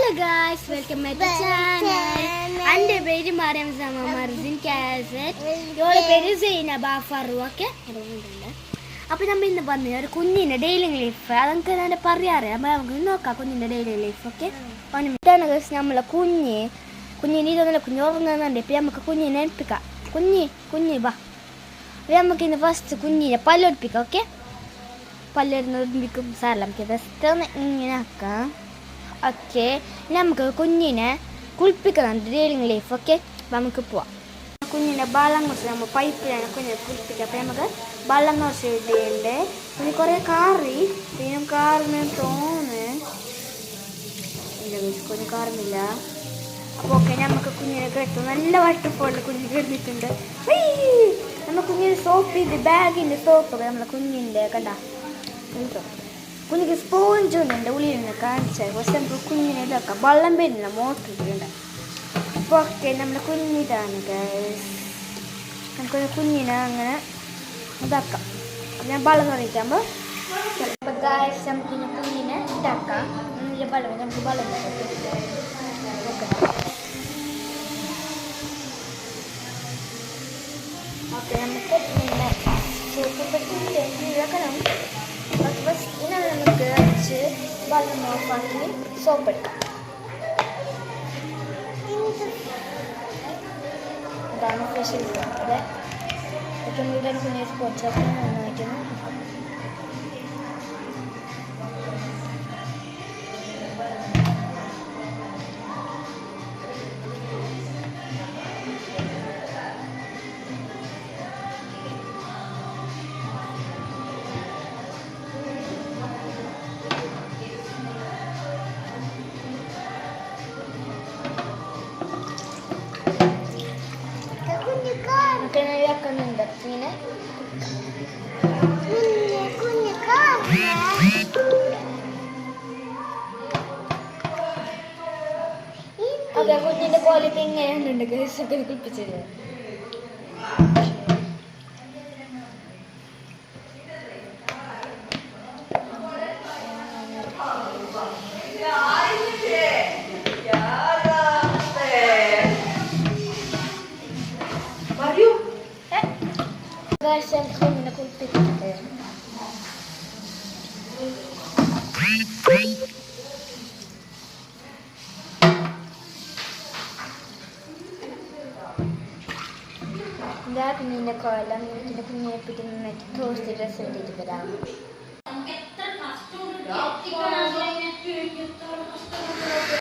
Hello guys, welcome back to channel. Ande peri Mariam Zama Marzin Cassette. Your peri Zaina Ba Faruake. അപ്പോൾ നമ്മൾ ഇന്ന് പറഞ്ഞ ഒരു കുഞ്ഞിൻ്റെ ഡെയിലി ലൈഫ് അതൊക്കെ എൻ്റെ പറയാറ് അപ്പോൾ നമുക്ക് നോക്കാം കുഞ്ഞിൻ്റെ ഡെയിലി ലൈഫ് ഓക്കെ ഇതാണ് നമ്മളെ കുഞ്ഞിന് ഇതൊന്നുമില്ല കുഞ്ഞ് ഉറങ്ങുന്നുണ്ട് ഇപ്പം നമുക്ക് കുഞ്ഞിനെ ഏൽപ്പിക്കാം കുഞ്ഞി വാ അപ്പോൾ നമുക്ക് ഇന്ന് ഫസ്റ്റ് കുഞ്ഞിനെ പല്ലൊടിപ്പിക്കാം ഓക്കെ പല്ലൊടിപ്പിക്കും സാറല്ല നമുക്ക് ജസ്റ്റ് ഒന്ന് ഇങ്ങനെ ആക്കാം ഓക്കെ നമുക്ക് കുഞ്ഞിനെ കുളിപ്പിക്കുന്നുണ്ട് ഡെയിലി ലൈഫ് ഓക്കെ അപ്പോൾ നമുക്ക് പോവാം കുഞ്ഞിൻ്റെ വെള്ളം കുറച്ച് നമ്മൾ പൈപ്പിലാണ് കുഞ്ഞിനെ കുളിപ്പിക്കുക അപ്പോൾ നമുക്ക് വെള്ളം കുറച്ച് ഇടേണ്ടേ പിന്നെ കുറേ കാറി പിന്നെ കാറിന് തോന്നുന്നു കുഞ്ഞ് കാറുന്നില്ല അപ്പോൾ ഓക്കെ നമുക്ക് കുഞ്ഞിനെ കെട്ടും നല്ല വാട്ടർഫോളിൽ കുഞ്ഞ് കിടന്നിട്ടുണ്ട് നമ്മൾ കുഞ്ഞിന് സോപ്പ് ഇത് ബാഗിൻ്റെ സോപ്പൊക്കെ നമ്മളെ കുഞ്ഞിൻ്റെ കണ്ട കുഞ്ഞിക്ക് സ്പോഞ്ച് ഉണ്ട് ഉള്ളിൽ നിന്ന് കാണിച്ചാൽ പക്ഷെ നമുക്ക് കുഞ്ഞിനെ ഇതാക്കാം വെള്ളം വരുന്നില്ല മോട്ടർ ഇട്ടിട്ടുണ്ട് അപ്പോൾ ഓക്കെ നമ്മുടെ കുഞ്ഞിതാണ് ഗൈസ് നമുക്കൊരു കുഞ്ഞിനെ അങ്ങനെ ഇതാക്കാം ഞാൻ വെള്ളം നിറയ്ക്കുമ്പോൾ ചിലപ്പോൾ ഗൈസ് നമുക്ക് കുഞ്ഞിനെ ഇതാക്കാം വെള്ളം നമുക്ക് വെള്ളം ഓക്കെ നമുക്ക് ഇങ്ങനെ ഇളക്കണം ഇങ്ങനെ നമുക്ക് അടിച്ച് വെള്ളം ഓഫാക്കി സോപ്പ് എടുക്കാം ഇതാണ് ഫേഷ്യൽ അതെ ഏറ്റവും കൂടുതൽ കുഞ്ഞ് സ്പോർട്സ് നന്നായിട്ടാണ് വെക്കുന്നുണ്ട് ഇങ്ങനെ അതെ കുഞ്ഞിന്റെ ക്വാളിറ്റി എങ്ങനെയുണ്ട് ഗൈസൊക്കെ കുളിപ്പിച്ചത് കുഞ്ഞിനെ കുളിപ്പിക്കുന്നുണ്ട് ഇതാ കുഞ്ഞിൻ്റെ കോലം കുഞ്ഞിനെ പിടിക്കുന്ന ടോസ്റ്റ് ഡ്രസ്സ് ഇട്ടിട്ട് വരാം